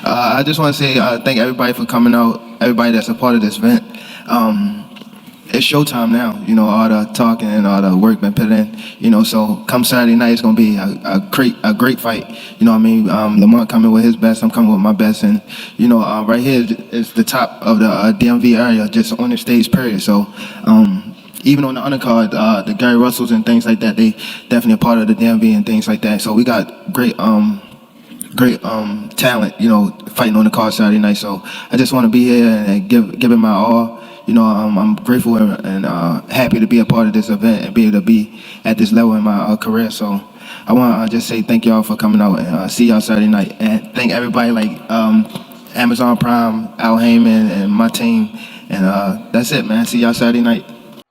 I just want to say thank everybody for coming out, everybody that's a part of this event. It's showtime now, all the talking and all the work been put in, so come Saturday night, it's going to be a great fight, Lamont coming with his best, I'm coming with my best, and, right here is the top of the DMV area, just on the stage, period, so, even on the undercard, the Gary Russells and things like that, they definitely a part of the DMV and things like that, so we got great talent, fighting on the card Saturday night, so I just want to be here and give it my all. I'm grateful and happy to be a part of this event and be able to be at this level in my career. So I want to just say thank y'all for coming out and see y'all Saturday night. And thank everybody like Amazon Prime, Al Heyman, and my team. And that's it, man. See y'all Saturday night.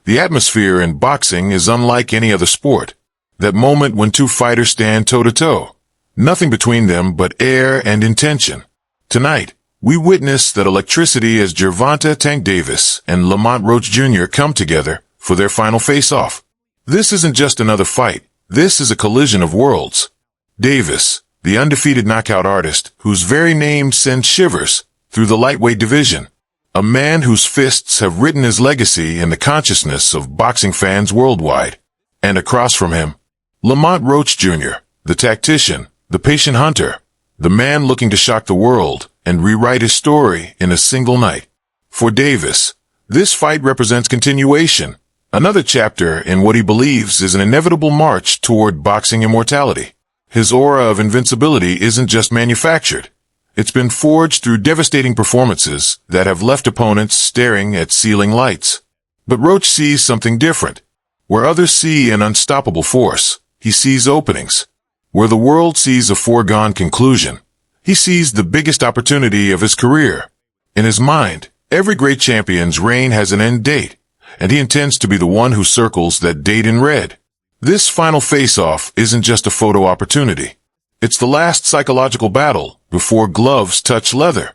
The atmosphere in boxing is unlike any other sport. That moment when two fighters stand toe-to-toe. Nothing between them but air and intention. Tonight, we witness that electricity as Gervonta Tank Davis and Lamont Roach Jr. come together for their final face-off. This isn't just another fight. This is a collision of worlds. Davis, the undefeated knockout artist whose very name sends shivers through the lightweight division. A man whose fists have written his legacy in the consciousness of boxing fans worldwide. And across from him, Lamont Roach Jr., the tactician, the patient hunter, the man looking to shock the world and rewrite his story in a single night. For Davis, this fight represents continuation, another chapter in what he believes is an inevitable march toward boxing immortality. His aura of invincibility isn't just manufactured. It's been forged through devastating performances that have left opponents staring at ceiling lights. But Roach sees something different. Where others see an unstoppable force, he sees openings. Where the world sees a foregone conclusion, he sees the biggest opportunity of his career. In his mind, every great champion's reign has an end date, and he intends to be the one who circles that date in red. This final face-off isn't just a photo opportunity. It's the last psychological battle before gloves touch leather.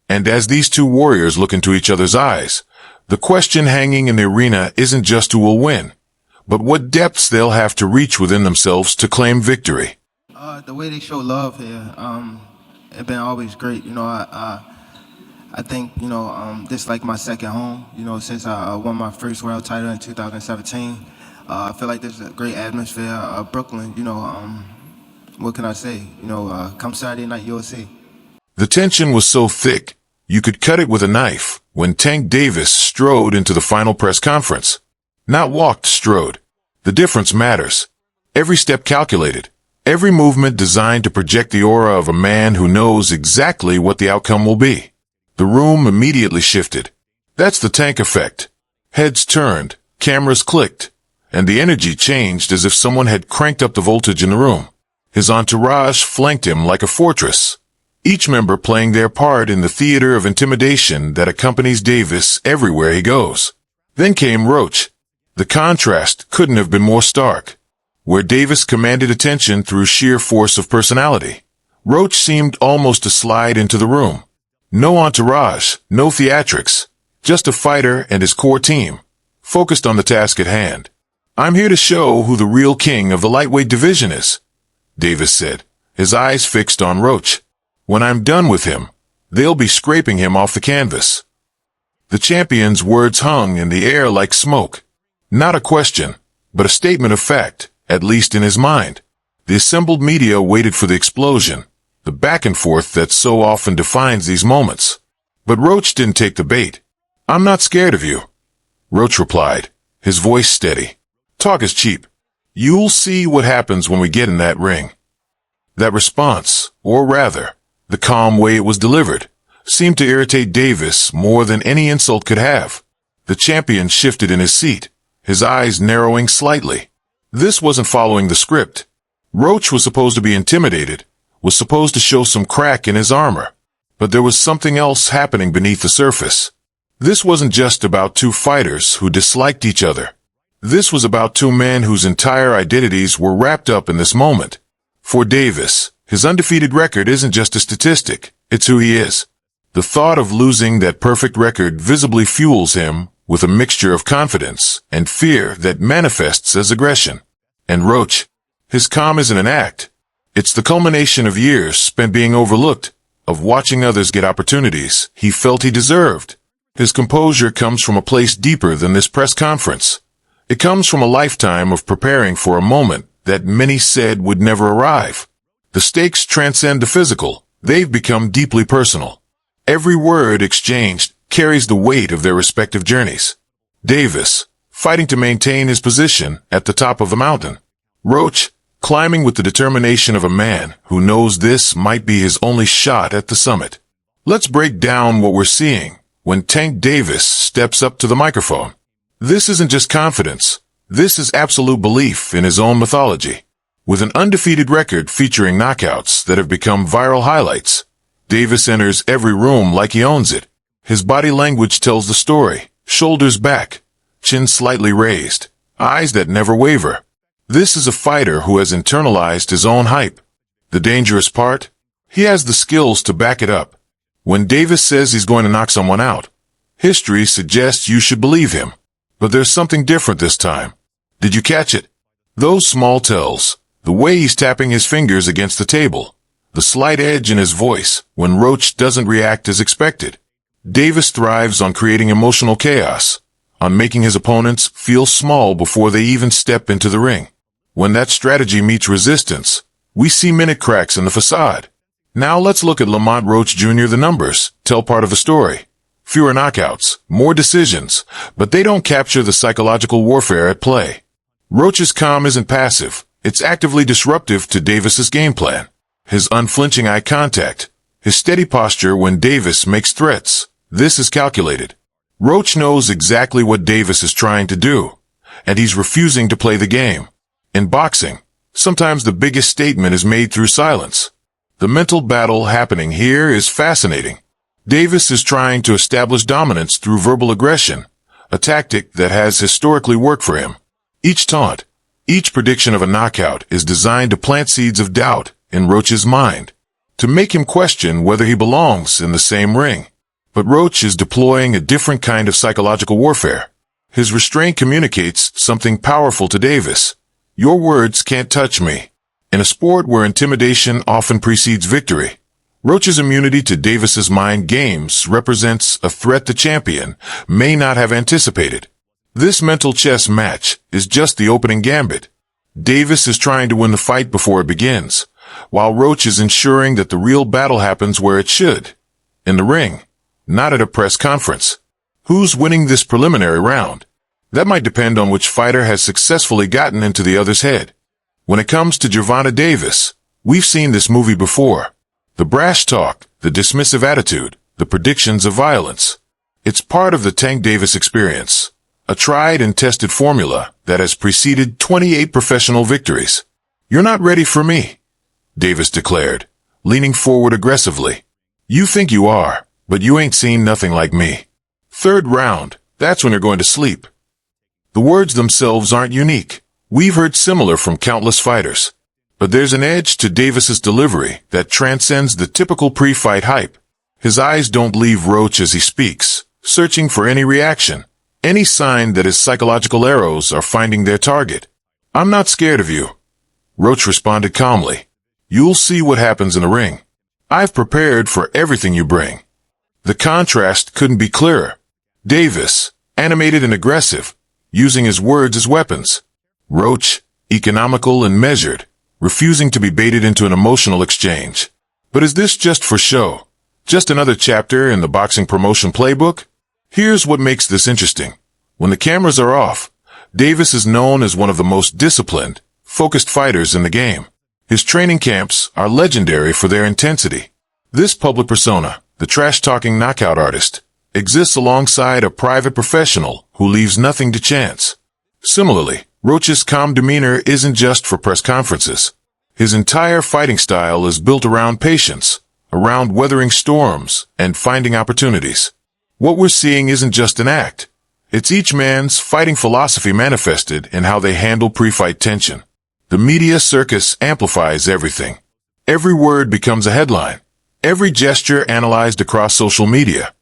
And as these two warriors look into each other's eyes, the question hanging in the arena isn't just who will win, but what depths they'll have to reach within themselves to claim victory. The way they show love here, it's been always great. I think, this is like my second home, since I won my first world title in 2017. I feel like this is a great atmosphere. Brooklyn, what can I say? Come Saturday night, you'll see. The tension was so thick, you could cut it with a knife when Tank Davis strode into the final press conference. Not walked, strode. The difference matters. Every step calculated. Every movement designed to project the aura of a man who knows exactly what the outcome will be. The room immediately shifted. That's the Tank effect. Heads turned, cameras clicked, and the energy changed as if someone had cranked up the voltage in the room. His entourage flanked him like a fortress, each member playing their part in the theater of intimidation that accompanies Davis everywhere he goes. Then came Roach. The contrast couldn't have been more stark. Where Davis commanded attention through sheer force of personality, Roach seemed almost to slide into the room. No entourage, no theatrics, just a fighter and his core team, focused on the task at hand. "I'm here to show who the real king of the lightweight division is," Davis said, his eyes fixed on Roach. "When I'm done with him, they'll be scraping him off the canvas." The champion's words hung in the air like smoke. Not a question, but a statement of fact. At least in his mind. The assembled media waited for the explosion, the back and forth that so often defines these moments. But Roach didn't take the bait. "I'm not scared of you," Roach replied, his voice steady. "Talk is cheap. You'll see what happens when we get in that ring." That response, or rather, the calm way it was delivered, seemed to irritate Davis more than any insult could have. The champion shifted in his seat, his eyes narrowing slightly. This wasn't following the script. Roach was supposed to be intimidated, was supposed to show some crack in his armor. But there was something else happening beneath the surface. This wasn't just about two fighters who disliked each other. This was about two men whose entire identities were wrapped up in this moment. For Davis, his undefeated record isn't just a statistic, it's who he is. The thought of losing that perfect record visibly fuels him with a mixture of confidence and fear that manifests as aggression. And Roach, his calm isn't an act. It's the culmination of years spent being overlooked, of watching others get opportunities he felt he deserved. His composure comes from a place deeper than this press conference. It comes from a lifetime of preparing for a moment that many said would never arrive. The stakes transcend the physical. They've become deeply personal. Every word exchanged carries the weight of their respective journeys. Davis, fighting to maintain his position at the top of the mountain. Roach, climbing with the determination of a man who knows this might be his only shot at the summit. Let's break down what we're seeing when Tank Davis steps up to the microphone. This isn't just confidence. This is absolute belief in his own mythology. With an undefeated record featuring knockouts that have become viral highlights, Davis enters every room like he owns it. His body language tells the story. Shoulders back, chin slightly raised, eyes that never waver. This is a fighter who has internalized his own hype. The dangerous part? He has the skills to back it up. When Davis says he's going to knock someone out, history suggests you should believe him. But there's something different this time. Did you catch it? Those small tells, the way he's tapping his fingers against the table, the slight edge in his voice when Roach doesn't react as expected. Davis thrives on creating emotional chaos, on making his opponents feel small before they even step into the ring. When that strategy meets resistance, we see minute cracks in the facade. Now let's look at Lamont Roach Jr. The numbers tell part of the story. Fewer knockouts, more decisions, but they don't capture the psychological warfare at play. Roach's calm isn't passive. It's actively disruptive to Davis's game plan. His unflinching eye contact, his steady posture when Davis makes threats. This is calculated. Roach knows exactly what Davis is trying to do, and he's refusing to play the game. In boxing, sometimes the biggest statement is made through silence. The mental battle happening here is fascinating. Davis is trying to establish dominance through verbal aggression, a tactic that has historically worked for him. Each taunt, each prediction of a knockout is designed to plant seeds of doubt in Roach's mind, to make him question whether he belongs in the same ring. But Roach is deploying a different kind of psychological warfare. His restraint communicates something powerful to Davis. Your words can't touch me. In a sport where intimidation often precedes victory, Roach's immunity to Davis's mind games represents a threat the champion may not have anticipated. This mental chess match is just the opening gambit. Davis is trying to win the fight before it begins, while Roach is ensuring that the real battle happens where it should, in the ring, not at a press conference. Who's winning this preliminary round? That might depend on which fighter has successfully gotten into the other's head. When it comes to Gervonta Davis, we've seen this movie before. The brash talk, the dismissive attitude, the predictions of violence. It's part of the Tank Davis experience, a tried and tested formula that has preceded 28 professional victories. You're not ready for me, Davis declared, leaning forward aggressively. You think you are, but you ain't seen nothing like me. Third round, that's when you're going to sleep. The words themselves aren't unique. We've heard similar from countless fighters. But there's an edge to Davis's delivery that transcends the typical pre-fight hype. His eyes don't leave Roach as he speaks, searching for any reaction, any sign that his psychological arrows are finding their target. I'm not scared of you, Roach responded calmly. You'll see what happens in the ring. I've prepared for everything you bring. The contrast couldn't be clearer. Davis, animated and aggressive, using his words as weapons. Roach, economical and measured, refusing to be baited into an emotional exchange. But is this just for show? Just another chapter in the boxing promotion playbook? Here's what makes this interesting. When the cameras are off, Davis is known as one of the most disciplined, focused fighters in the game. His training camps are legendary for their intensity. This public persona, the trash-talking knockout artist, exists alongside a private professional who leaves nothing to chance. Similarly, Roach's calm demeanor isn't just for press conferences. His entire fighting style is built around patience, around weathering storms and finding opportunities. What we're seeing isn't just an act. It's each man's fighting philosophy manifested in how they handle pre-fight tension. The media circus amplifies everything. Every word becomes a headline. Every gesture analyzed across social media.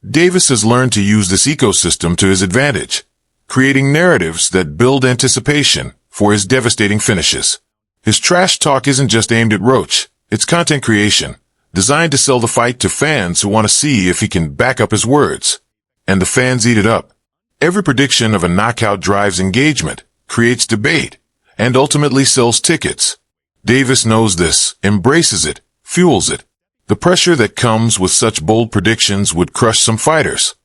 Davis has learned to use this ecosystem to his advantage, creating narratives that build anticipation for his devastating finishes. His trash talk isn't just aimed at Roach. It's content creation, designed to sell the fight to fans who want to see if he can back up his words. And the fans eat it up. Every prediction of a knockout drives engagement, creates debate, and ultimately sells tickets. Davis knows this, embraces it, fuels it. The pressure that comes with such bold predictions would crush some fighters,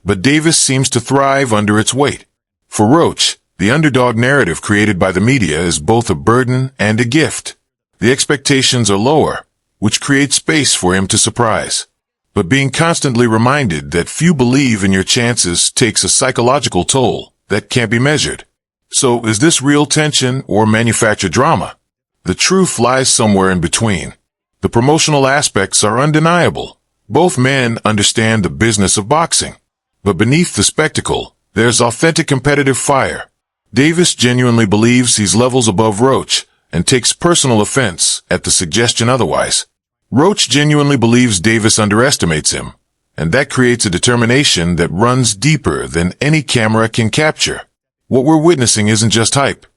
but Davis seems to thrive under its weight. For Roach, the underdog narrative created by the media is both a burden and a gift. The expectations are lower, which creates space for him to surprise. But being constantly reminded that few believe in your chances takes a psychological toll that can't be measured. So is this real tension or manufactured drama? The truth lies somewhere in between. The promotional aspects are undeniable. Both men understand the business of boxing. But beneath the spectacle, there's authentic competitive fire. Davis genuinely believes he's levels above Roach and takes personal offense at the suggestion otherwise. Roach genuinely believes Davis underestimates him, and that creates a determination that runs deeper than any camera can capture. What we're witnessing isn't just hype.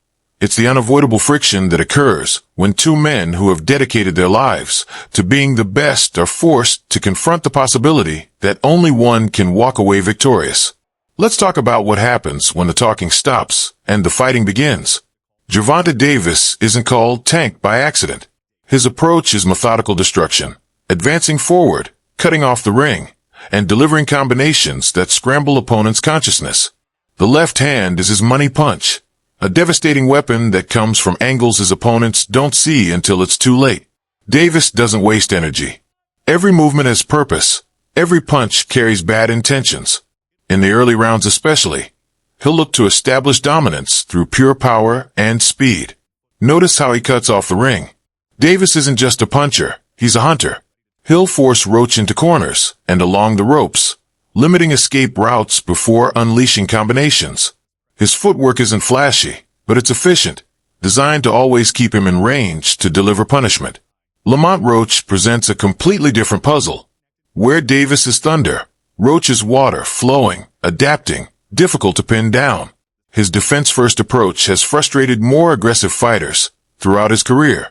It's the unavoidable friction that occurs when two men who have dedicated their lives to being the best are forced to confront the possibility that only one can walk away victorious. Let's talk about what happens when the talking stops and the fighting begins. Gervonta Davis isn't called Tank by accident. His approach is methodical destruction, advancing forward, cutting off the ring, and delivering combinations that scramble opponents' consciousness. The left hand is his money punch, a devastating weapon that comes from angles his opponents don't see until it's too late. Davis doesn't waste energy. Every movement has purpose. Every punch carries bad intentions. In the early rounds especially, he'll look to establish dominance through pure power and speed. Notice how he cuts off the ring. Davis isn't just a puncher, he's a hunter. He'll force Roach into corners and along the ropes, limiting escape routes before unleashing combinations. His footwork isn't flashy, but it's efficient, designed to always keep him in range to deliver punishment. Lamont Roach presents a completely different puzzle. Where Davis is thunder, Roach is water, flowing, adapting, difficult to pin down. His defense-first approach has frustrated more aggressive fighters throughout his career.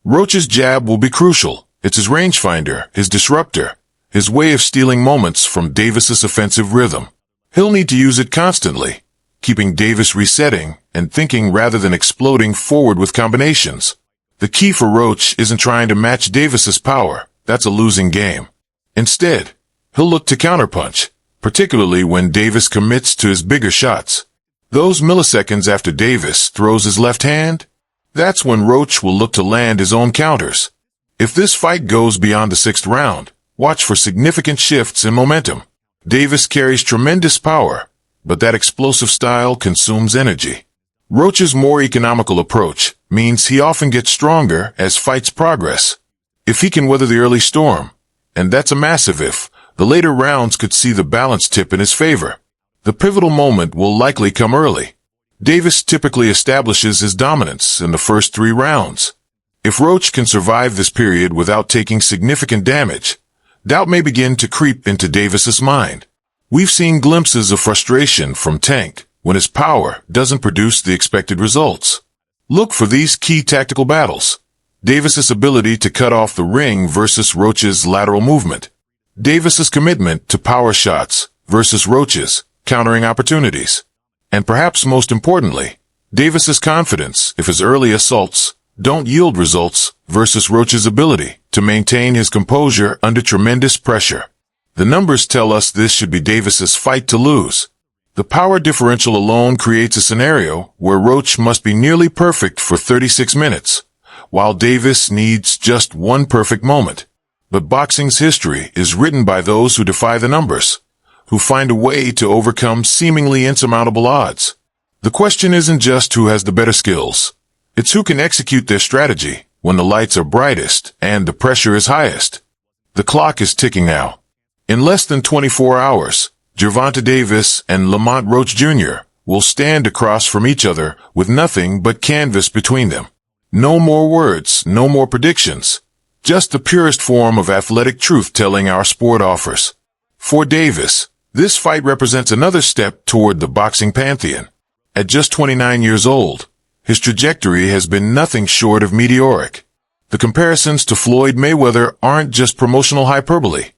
Roach's jab will be crucial. It's his rangefinder, his disruptor, his way of stealing moments from Davis's offensive rhythm. He'll need to use it constantly, keeping Davis resetting and thinking rather than exploding forward with combinations. The key for Roach isn't trying to match Davis's power. That's a losing game. Instead, he'll look to counterpunch, particularly when Davis commits to his bigger shots. Those milliseconds after Davis throws his left hand, that's when Roach will look to land his own counters. If this fight goes beyond the 6th round, watch for significant shifts in momentum. Davis carries tremendous power, but that explosive style consumes energy. Roach's more economical approach means he often gets stronger as fights progress. If he can weather the early storm, and that's a massive if, the later rounds could see the balance tip in his favor. The pivotal moment will likely come early. Davis typically establishes his dominance in the first 3 rounds. If Roach can survive this period without taking significant damage, doubt may begin to creep into Davis's mind. We've seen glimpses of frustration from Tank when his power doesn't produce the expected results. Look for these key tactical battles. Davis's ability to cut off the ring versus Roach's lateral movement. Davis's commitment to power shots versus Roach's countering opportunities. And perhaps most importantly, Davis's confidence if his early assaults don't yield results versus Roach's ability to maintain his composure under tremendous pressure. The numbers tell us this should be Davis's fight to lose. The power differential alone creates a scenario where Roach must be nearly perfect for 36 minutes, while Davis needs just one perfect moment. But boxing's history is written by those who defy the numbers, who find a way to overcome seemingly insurmountable odds. The question isn't just who has the better skills. It's who can execute their strategy when the lights are brightest and the pressure is highest. The clock is ticking now. In less than 24 hours, Gervonta Davis and Lamont Roach Jr. will stand across from each other with nothing but canvas between them. No more words, no more predictions. Just the purest form of athletic truth-telling our sport offers. For Davis, this fight represents another step toward the boxing pantheon. At just 29 years old, his trajectory has been nothing short of meteoric. The comparisons to Floyd Mayweather aren't just promotional hyperbole.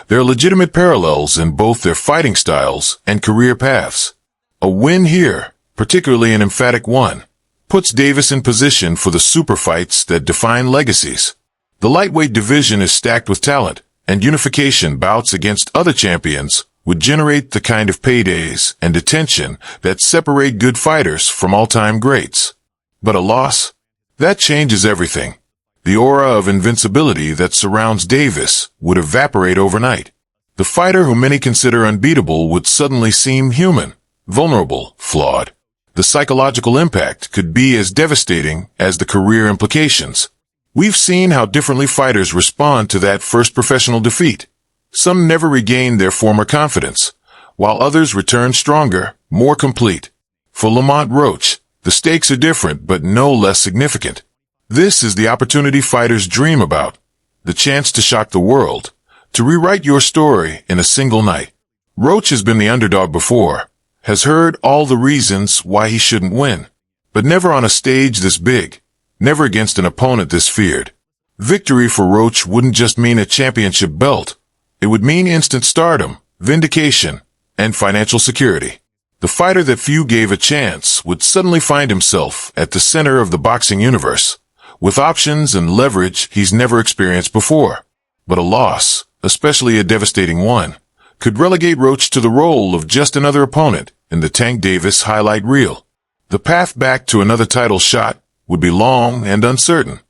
They're legitimate parallels in both their fighting styles and career paths. A win here, particularly an emphatic one, puts Davis in position for the super fights that define legacies. The lightweight division is stacked with talent, and unification bouts against other champions would generate the kind of paydays and attention that separate good fighters from all-time greats. But a loss? That changes everything. The aura of invincibility that surrounds Davis would evaporate overnight. The fighter who many consider unbeatable would suddenly seem human, vulnerable, flawed. The psychological impact could be as devastating as the career implications. We've seen how differently fighters respond to that first professional defeat. Some never regain their former confidence, while others return stronger, more complete. For Lamont Roach, the stakes are different but no less significant. This is the opportunity fighters dream about, the chance to shock the world, to rewrite your story in a single night. Roach has been the underdog before, has heard all the reasons why he shouldn't win, but never on a stage this big, never against an opponent this feared. Victory for Roach wouldn't just mean a championship belt. It would mean instant stardom, vindication, and financial security. The fighter that few gave a chance would suddenly find himself at the center of the boxing universe, with options and leverage he's never experienced before. But a loss, especially a devastating one, could relegate Roach to the role of just another opponent in the Tank Davis highlight reel. The path back to another title shot would be long and uncertain.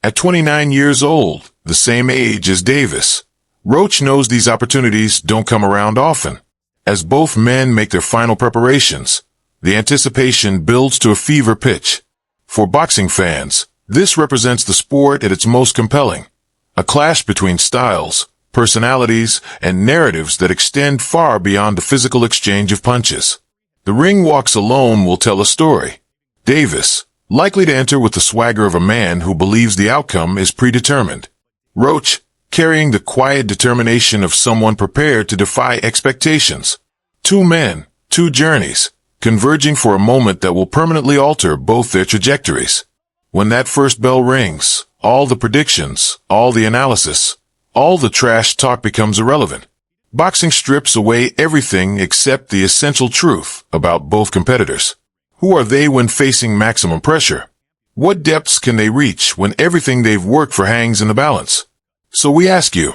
At 29 years old, the same age as Davis, Roach knows these opportunities don't come around often. As both men make their final preparations, the anticipation builds to a fever pitch. For boxing fans, this represents the sport at its most compelling. A clash between styles, personalities, and narratives that extend far beyond the physical exchange of punches. The ring walks alone will tell a story. Davis, likely to enter with the swagger of a man who believes the outcome is predetermined. Roach, carrying the quiet determination of someone prepared to defy expectations. Two men, two journeys, converging for a moment that will permanently alter both their trajectories. When that first bell rings, all the predictions, all the analysis, all the trash talk becomes irrelevant. Boxing strips away everything except the essential truth about both competitors. Who are they when facing maximum pressure? What depths can they reach when everything they've worked for hangs in the balance? So we ask you,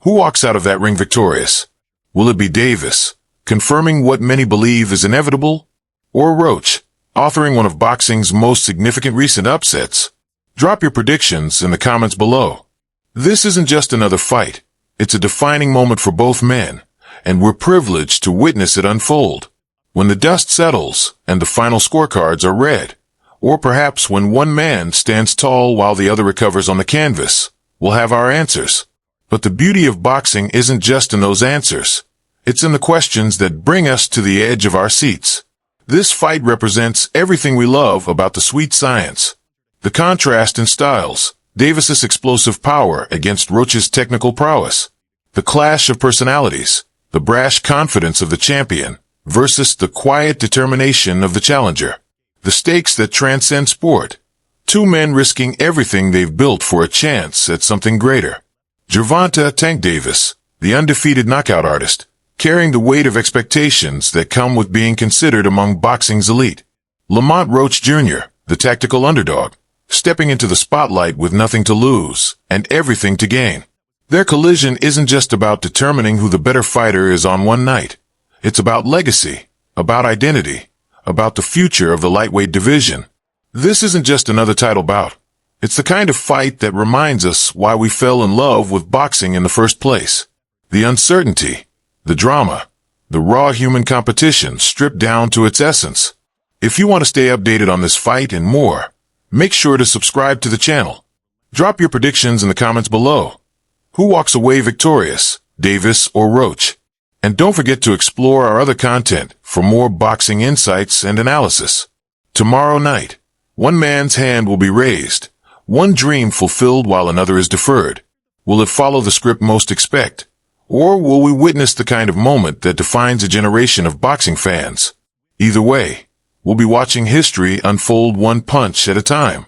who walks out of that ring victorious? Will it be Davis, confirming what many believe is inevitable? Or Roach, authoring one of boxing's most significant recent upsets? Drop your predictions in the comments below. This isn't just another fight. It's a defining moment for both men, and we're privileged to witness it unfold. When the dust settles and the final scorecards are read, or perhaps when one man stands tall while the other recovers on the canvas, we'll have our answers. But the beauty of boxing isn't just in those answers. It's in the questions that bring us to the edge of our seats. This fight represents everything we love about the sweet science. The contrast in styles, Davis's explosive power against Roach's technical prowess. The clash of personalities, the brash confidence of the champion versus the quiet determination of the challenger. The stakes that transcend sport. Two men risking everything they've built for a chance at something greater. Gervonta Tank Davis, the undefeated knockout artist, carrying the weight of expectations that come with being considered among boxing's elite. Lamont Roach Jr., the tactical underdog, stepping into the spotlight with nothing to lose and everything to gain. Their collision isn't just about determining who the better fighter is on one night. It's about legacy, about identity, about the future of the lightweight division. This isn't just another title bout. It's the kind of fight that reminds us why we fell in love with boxing in the first place. The uncertainty, the drama, the raw human competition stripped down to its essence. If you want to stay updated on this fight and more, make sure to subscribe to the channel. Drop your predictions in the comments below. Who walks away victorious, Davis or Roach? And don't forget to explore our other content for more boxing insights and analysis. Tomorrow night, one man's hand will be raised, one dream fulfilled while another is deferred. Will it follow the script most expect? Or will we witness the kind of moment that defines a generation of boxing fans? Either way, we'll be watching history unfold one punch at a time.